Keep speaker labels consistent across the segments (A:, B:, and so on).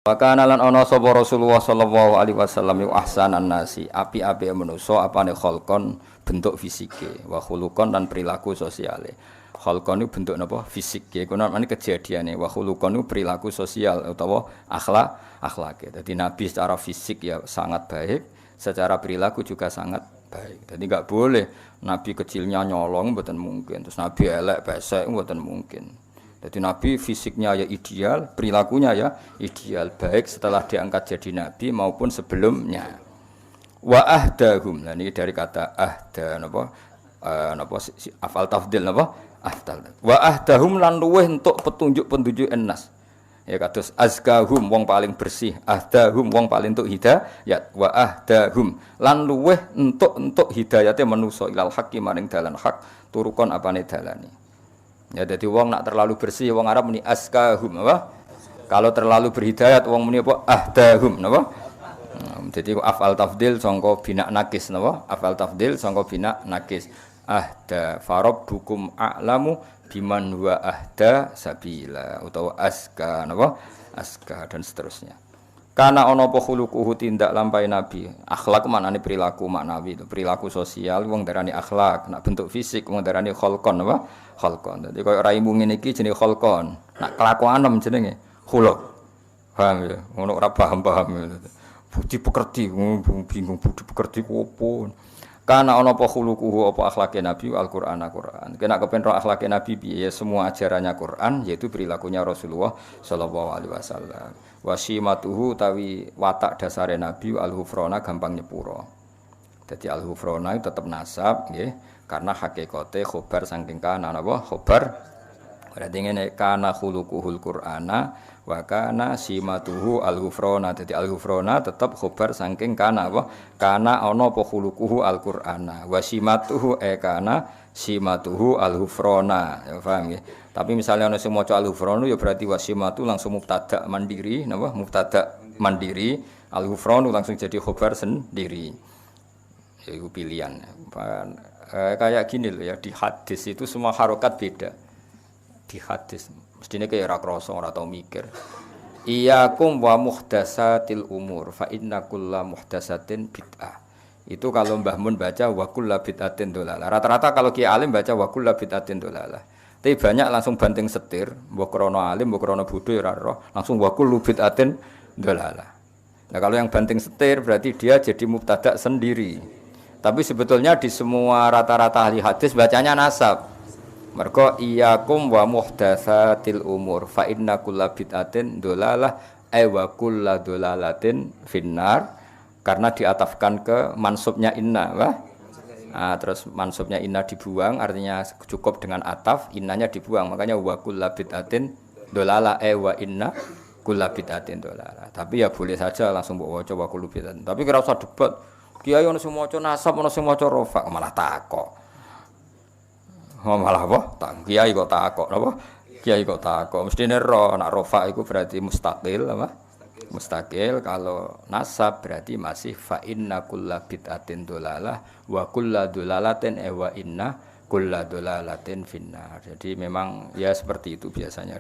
A: Wakana lan ana sapa Rasulullah sallallahu alaihi wasallam yu ahsanan nasi, api-api manusa apane kholqon bentuk fisike, wa khuluqon lan perilaku sosiale. Kholqon itu bentuk napa? Fisik. Iku namane kejadiane, wa khuluqon itu perilaku sosial utawa akhlake. Dadi Nabi secara fisik ya sangat baik, secara perilaku juga sangat baik. Jadi enggak boleh Nabi kecilnya nyolong mboten mungkin, terus Nabi elek pesek mboten mungkin. Jadi Nabi fisiknya ya ideal, perilakunya ya ideal, baik setelah diangkat jadi Nabi maupun sebelumnya. Wa ahdahum, nah ini dari kata ahda, afal tafdil, afdal. Wa ahdahum lan luweh untuk petunjuk enas. Ya kados azkahum wong paling bersih, ahdahum wong paling entuk hidayat, wa ahdahum lan luweh entuk hidayate manusa ilal haqqi maring dalan hak, turukon apane dalane. Ya jadi wong nak terlalu bersih wong Arab muni askahum apa? Kalau terlalu berhidayat wong muni apa? Ahdahum napa? Jadi afal tafdil sangka bina nakis napa? Afal tafdil sangka bina nakis. Ahda farabbukum a'lamu biman huwa ahda sabila utawa aska napa? Aska dan seterusnya. Karena ana apa khuluquhu tindak lampahe Nabi. Akhlak maknane perilaku maknawi itu, perilaku sosial wong darani akhlak, nak bentuk fisik wong darani kholqon apa? Kholqon. Dadi koyo raimu ngene iki jenenge kholqon. Nak kelakuanem jenenge khuluq. Paham ya? Ngono ora paham-paham. Budi pekerti, bingung budi pekerti opo. Karena ana apa khuluquhu apa akhlake Nabi Al-Qur'an. Kena kepen ro akhlake Nabi piye semua ajarannya Quran yaitu perilakunya Rasulullah sallallahu alaihi wasallam. Wasimatuhu tawi watak dasare Nabi al-hufrona gampang nyepuro. Jadi al-hufrona itu tetap nasab nggih karena hakikate khobar saking kana napa khobar. Berarti ngene kana khuluquhul Qur'ana wa kana simatuhu al-hufrona. Jadi al-hufrona tetap khobar saking kana apa? Kana ana apa khuluquhu al-Qur'ana. Wasimatuhu kana simatuhu al-hufrona. Ya paham nggih? Tapi misalnya ana sing maca al-hufranu ya berarti wasimatu langsung mubtada mandiri, napa? Mubtada mandiri, al-hufranu langsung jadi khobar sendiri. Ya itu pilihan. Kayak gini loh ya, di hadis itu semua harokat beda. Di hadis mestinya kayak ora krasa ora tau mikir. Iyyakum wa muhdatsatil umur fa inna kulla muhdatsatin bid'ah. Itu kalau Mbah Mun baca wa kullu bid'atin dolalah. Rata-rata kalau Kiai Alim baca wa kullu bid'atin dolalah. Tapi banyak langsung banting setir, mbok krono alim, mbok krono bodho ora roh, langsung wa kullu bid'atin dolalah. Nah, kalau yang banting setir berarti dia jadi mubtada sendiri. Tapi sebetulnya di semua rata-rata ahli hadis bacanya nasab. Mergo iyyakum wa muhdatsatil umur fa inna kulla bid'atin dolalah ay wa kullu dolalatin finnar karena diatafkan ke mansubnya inna, wah. Nah, terus mansubnya inna dibuang artinya cukup dengan ataf, innanya dibuang. Makanya wa kullu bid'atin dolalah wa inna kullu bid'atin dolalah. Tapi ya boleh saja langsung mbok waca wa kullu bid'atin. Tapi ora usah debat. Kiai ono sing maca nasab, ono sing maca rafa, malah takok. Malah apa? Kiai kok takok napa? Kiai kok takok. Mestine ro nek rafa iku berarti mustaqil apa? Mustaqil, kalau nasab berarti masih fa inna kulla bid'atin dolalah wa kulla dolalatin wa inna kulla dolalatin finnar. Jadi memang ya seperti itu biasanya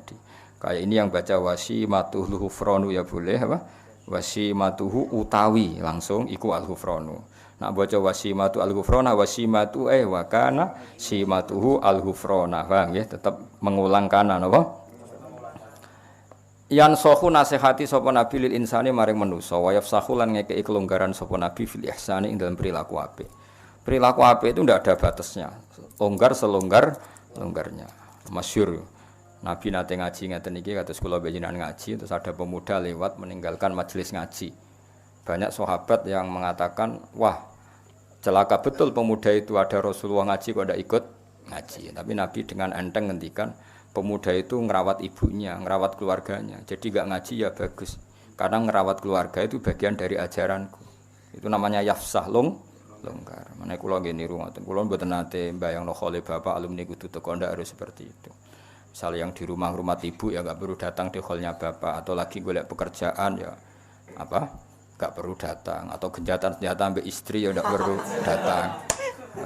A: kayak ini yang baca wasimatuhu hufranu ya boleh apa? Wasimatuhu utawi langsung iku al-hufranu. Nak baca wasimatu al-hufrana wasimatu wa kana simatuhu al-hufrana. Paham ya? Tetap mengulang kana napa? Yan sohu nasihati sapa nabi lil insani maring manusa wa yafsahu lan ngekeki kelonggaran sapa nabi fil ihsani ing dalam perilaku apik. Perilaku apik itu ndak ada batasnya. Longgar selonggar-longgarnya. Masyhur. Nabi nate ngaji ngeten iki kados kula panjenengan ngaji terus ada pemuda lewat meninggalkan majelis ngaji. Banyak sahabat yang mengatakan, "Wah, celaka betul pemuda itu ada Rasulullah ngaji kok ndak ikut ngaji." Tapi Nabi dengan enteng ngendikan pemuda itu ngerawat ibunya, ngerawat keluarganya. Jadi enggak ngaji ya bagus. Karena ngerawat keluarga itu bagian dari ajaranku. Itu namanya yafsah longgar. Menawa kula nggih niru ngoten. Kula mboten nate mbayangno khole bapak alumni kudu teko ndak harus seperti itu. Misalnya yang di rumah ibu ya enggak perlu datang di hallnya bapak atau lagi golek pekerjaan ya apa? Enggak perlu datang atau genjatan senjata ambek istri ya enggak perlu datang.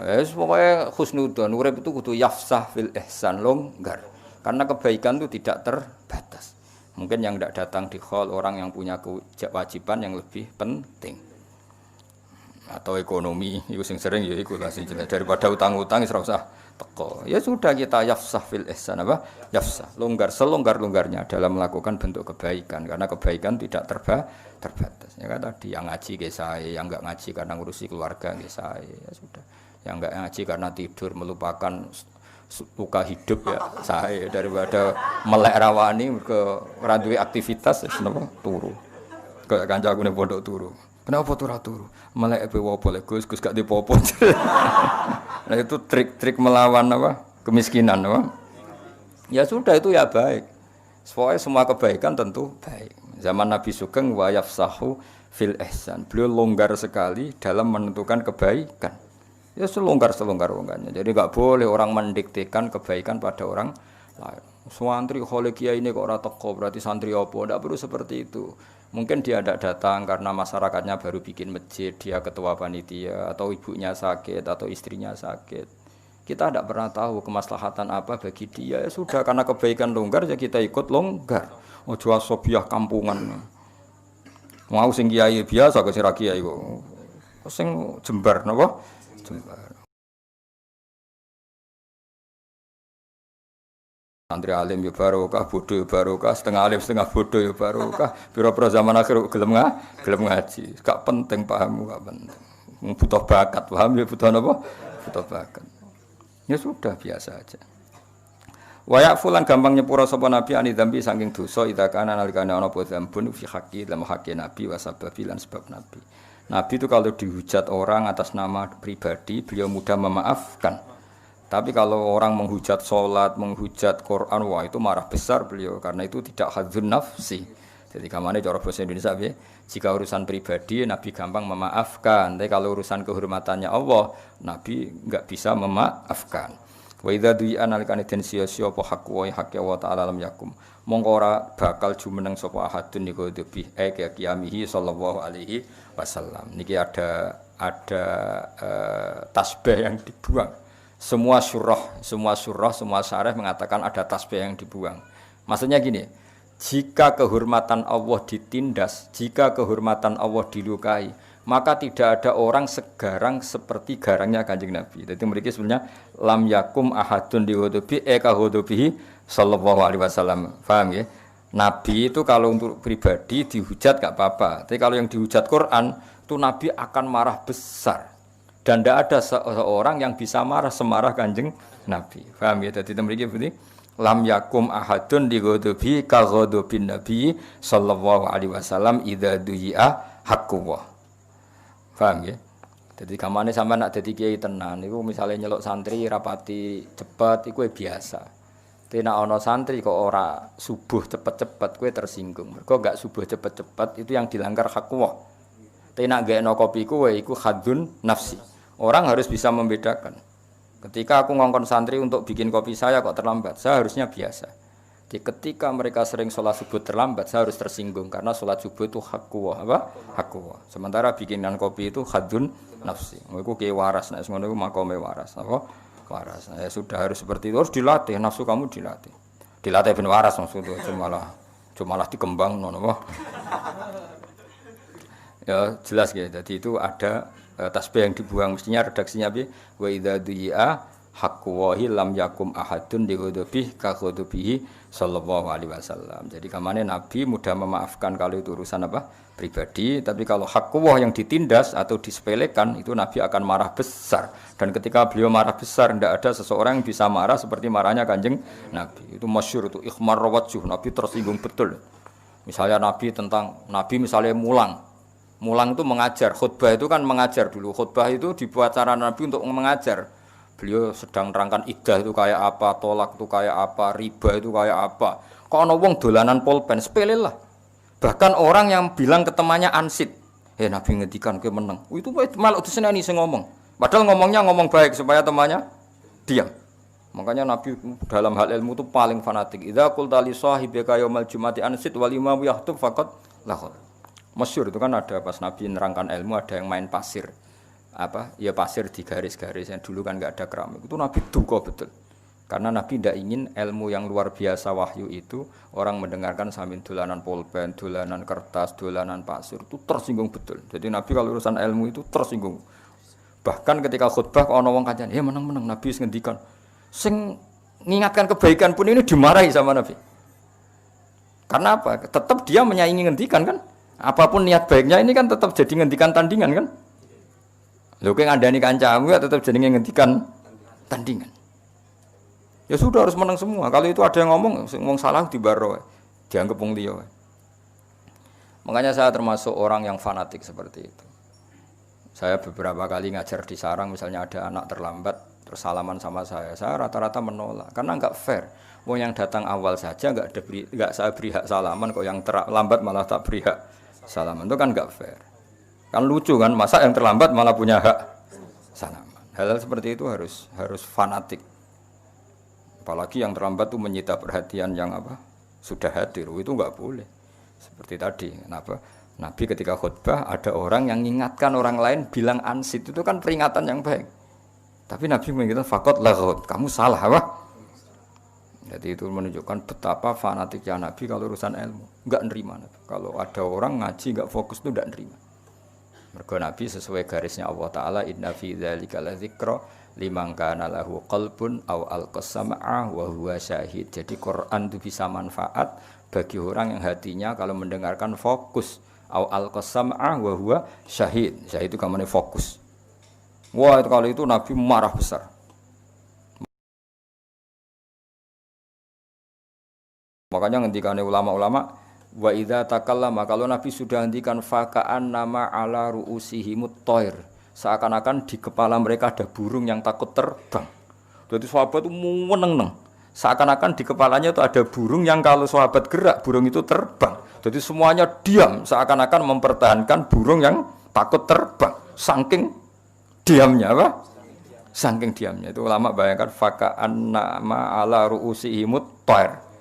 A: Wes pokoke husnudzon urip itu kudu yafsah fil ihsan longgar. Karena kebaikan itu tidak terbatas. Mungkin yang tidak datang di hall orang yang punya kewajiban yang lebih penting. Atau ekonomi, itu sing sering ya iku lah sing jelas daripada utang-utang ora usah teko. Ya sudah kita yafsah fil ihsan apa? Yafsah, longgar selonggar-longgarnya dalam melakukan bentuk kebaikan karena kebaikan tidak terbatas. Ya kan tadi yang ngaji nggih sae, yang enggak ngaji karena ngurusi keluarga nggih sae. Ya sudah. Yang enggak ngaji karena tidur melupakan luka hidup ya sae daripada melek rawani ke ora duwe aktivitas wis napa turu. Kayak kancaku ning pondok turu. Kenapa turu? Melek pe wopo le Gus gak dipopo. Nah itu trik-trik melawan apa? Kemiskinan apa? Ya sudah itu ya baik. Soalnya semua kebaikan tentu baik. Zaman Nabi Sugeng wa yafsahu fil ihsan. Beliau longgar sekali dalam menentukan kebaikan. Ya selonggar-longgarnya. Jadi enggak boleh orang mendiktekan kebaikan pada orang lain. Santri khole kiai ini kok ora teko berarti santri apa? Enggak perlu seperti itu. Mungkin dia tidak datang karena masyarakatnya baru bikin masjid, dia ketua panitia, atau ibunya sakit, atau istrinya sakit. Kita tidak pernah tahu kemaslahatan apa bagi dia. Ya sudah, karena kebaikan longgar, ya kita ikut longgar. Ojo asobiah kampungan. Mau sing kiai biasa, ke sira kiai kok. Sing jembar, napa? Jembar. Santri alim ya barokah, bodoh ya barokah, setengah alim setengah bodoh ya barokah. Pira-pira zaman akhir gelem ngaji. Gak penting pahammu, gak penting. Butuh bakat, paham ya butuh apa? Butuh bakat. Ya sudah biasa aja. Wayak fulan gampang nyepura sapa nabi ani dzambi saking dosa ida kana nalikane ana apa dzambun fi haqqi dalam haqqi nabi wa sababi lan sebab nabi. Nabi itu kalau dihujat orang atas nama pribadi, beliau mudah memaafkan. Tapi kalau orang menghujat sholat, menghujat Quran, wah itu marah besar beliau karena itu tidak hadzun nafsi. Jadi kamane cara bahasa Indonesia ya, jika urusan pribadi Nabi gampang memaafkan, tapi kalau urusan kehormatannya Allah, Nabi enggak bisa memaafkan. Wa idza du'a nalikane den sia-sia apa hak wa hak Allah taala lam yakum. Mongko ora bakal jumeneng sapa ahadun niku debi qiyamihi sallallahu alaihi wasallam. Niki ada tasbih yang dibuang. Semua syarah mengatakan ada tasbih yang dibuang. Maksudnya gini, jika kehormatan Allah ditindas, jika kehormatan Allah dilukai, maka tidak ada orang segarang seperti garangnya Kanjeng Nabi. Jadi mereka sebenarnya lam yakum ahadun dihudubi hudubihi sallallahu alaihi wasallam. Paham ya? Nabi itu kalau untuk pribadi dihujat gak apa-apa. Tapi kalau yang dihujat Quran, itu Nabi akan marah besar. Dan tidak ada seorang yang bisa marah semarah Kanjeng Nabi. Paham ya? Jadi mereka begini, lam yakum ahadun dihudubi kahudubin Nabi sallallahu alaihi wasallam idza du'a haqqullah. Paham ya? Jadi kamane sampean nak dadi kiai tenan niku misale nyeluk santri rapati cepet iku biasa. Tapi nek ana santri kok ora subuh cepet-cepet kowe tersinggung. Mergo enggak subuh cepet-cepet itu yang dilanggar haqqullah. Tapi nek gaekno kopi kowe iku khadzun nafsi. Orang harus bisa membedakan. Ketika aku ngongkon santri untuk bikin kopi saya kok terlambat, saya harusnya biasa. Jadi ketika mereka sering sholat subuh terlambat, saya harus tersinggung karena sholat subuh itu haqqullah, apa? Haqqullah. Sementara bikinan kopi itu khadzun nafsi. Iku ki waras, nek ngono iku makome waras, apa? Waras. Ya sudah harus seperti itu, harus dilatih, nafsu kamu dilatih. Dilatih ben waras maksudnya, cuma malah dikembang ngono apa? Ya jelas ya. Jadi itu ada tasbih yang dibuang mestinya redaksinya bi wa idza du'a haqqwahi lam yakum ahadun dighudubih ka ghudubihi sallallahu alaihi wasallam. Jadi kamane Nabi mudah memaafkan kalau itu urusan apa pribadi, tapi kalau haqqwah yang ditindas atau disepelekan itu Nabi akan marah besar. Dan ketika beliau marah besar tidak ada seseorang yang bisa marah seperti marahnya Kanjeng Nabi. Itu masyhur itu ikhmar wajh, Nabi tersinggung betul. Misalnya Nabi misalnya Mulang itu mengajar, khutbah itu kan mengajar dulu. Khutbah itu dibuat cara Nabi untuk mengajar. Beliau sedang nerangkan iddah itu kayak apa, tolak itu kayak apa, riba itu kayak apa. Kok ana wong dolanan pulpen, sepele lah. Bahkan orang yang bilang ke temannya ansit, Nabi ngendikan kowe meneng. Itu malah diseneni sing ngomong. Padahal ngomongnya ngomong baik supaya temannya diam. Makanya Nabi dalam hal ilmu itu paling fanatik. Idza qulta li sahibika yaumal jumati ansit wal imam yahtub faqad lahul. Masyhur itu kan ada pas Nabi nerangkan ilmu ada yang main pasir. Apa? Ya pasir di garis-garis yang dulu kan enggak ada keramik. Itu Nabi duka betul. Karena Nabi tidak ingin ilmu yang luar biasa wahyu itu orang mendengarkan sambil dolanan pulpen, dolanan kertas, dolanan pasir itu tersinggung betul. Jadi Nabi kalau urusan ilmu itu tersinggung. Bahkan ketika khutbah ana wong kancane, meneng-meneng Nabi wis ngendikan. Sing mengingatkan kebaikan pun ini dimarahi sama Nabi. Karena apa? Tetap dia menyaingi ngendikan kan? Apapun niat baiknya ini kan tetap jadi ngendikan tandingan kan? Lho kowe ngandani kancamu ya tetap jadi ngendikan tandingan. Ya sudah harus menang semua. Kalau itu ada yang ngomong salah dibaro, dianggap wong liya. Makanya saya termasuk orang yang fanatik seperti itu. Saya beberapa kali ngajar di sarang, misalnya ada anak terlambat, terus salaman sama saya rata-rata menolak karena enggak fair. Wong yang datang awal saja enggak saya beri hak salaman, kok yang terlambat malah tak beri hak salaman. Itu kan enggak fair. Kan lucu kan, masa yang terlambat malah punya hak salaman. Hal-hal seperti itu harus fanatik. Apalagi yang terlambat itu menyita perhatian yang sudah hadir, itu enggak boleh. Seperti tadi, kenapa? Nabi ketika khutbah ada orang yang mengingatkan orang lain bilang ansit, itu kan peringatan yang baik. Tapi Nabi mengatakan faqat laghut, kamu salah apa? Jadi itu menunjukkan betapa fanatiknya Nabi kalau urusan ilmu, enggak nerima. Kalau ada orang ngaji enggak fokus itu enggak nerima. Mergo Nabi sesuai garisnya Allah Ta'ala, inna fi dzalika ladzikra liman kana lahu qalbun aw alqasama'a wa huwa syahid. Jadi Quran itu bisa manfaat bagi orang yang hatinya kalau mendengarkan fokus, aw alqasama'a wa huwa syahid. Syahid itu kamane fokus. Wah, itu kali itu Nabi marah besar. Makanya ngendikane ulama-ulama, wa idza takallama, kalau Nabi sudah ngendikan faka'an nama ala ru'usihimut thair, seakan-akan di kepala mereka ada burung yang takut terbang. Jadi sahabat itu meneng-neng. Seakan-akan di kepalanya itu ada burung yang kalau sahabat gerak, burung itu terbang. Jadi semuanya diam, seakan-akan mempertahankan burung yang takut terbang. Saking diamnya apa? Saking diamnya. Itu ulama bayangkan faka'an nama ala ru'usihimut thair.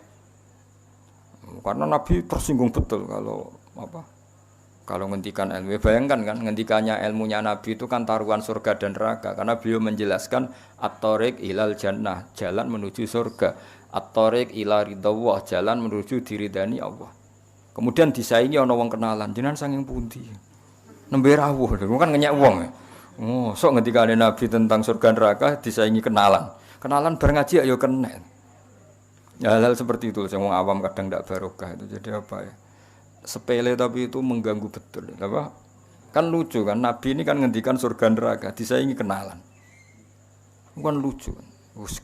A: Karena Nabi tersinggung betul kalau ngendikan ilmu. Bayangkan kan ngendikannya ilmunya Nabi itu kan taruhan surga dan neraka, karena beliau menjelaskan at-thariq ilal jannah, jalan menuju surga, at-thariq ila ridawah, jalan menuju diridani Allah. Kemudian disaingi ana wong kenalan, jenengan saking pundi? Nembe rawuh, kan ngenyek wong. Oh, sok ngendikane Nabi tentang surga neraka disaingi kenalan. Kenalan bar ngaji ayo kena. Ya, hal-hal seperti itu yang awam kadang tidak barokah itu. Jadi apa ya? Sepele tapi itu mengganggu betul. Apa? Kan lucu kan, Nabi ini kan ngendikan surga neraka, disaingi kenalan. Bukan lucu kan.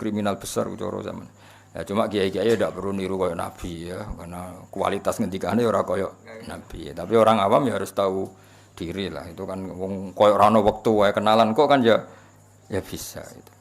A: Kriminal besar cara zaman. Ya cuma kiai-kiai tidak perlu niru kayak Nabi ya, karena kualitas ngendikannya ora kayak Nabi. Tapi orang awam ya harus tahu diri lah. Itu kan wong koyo ora ono wektu wae kenalan kok kan ya bisa itu.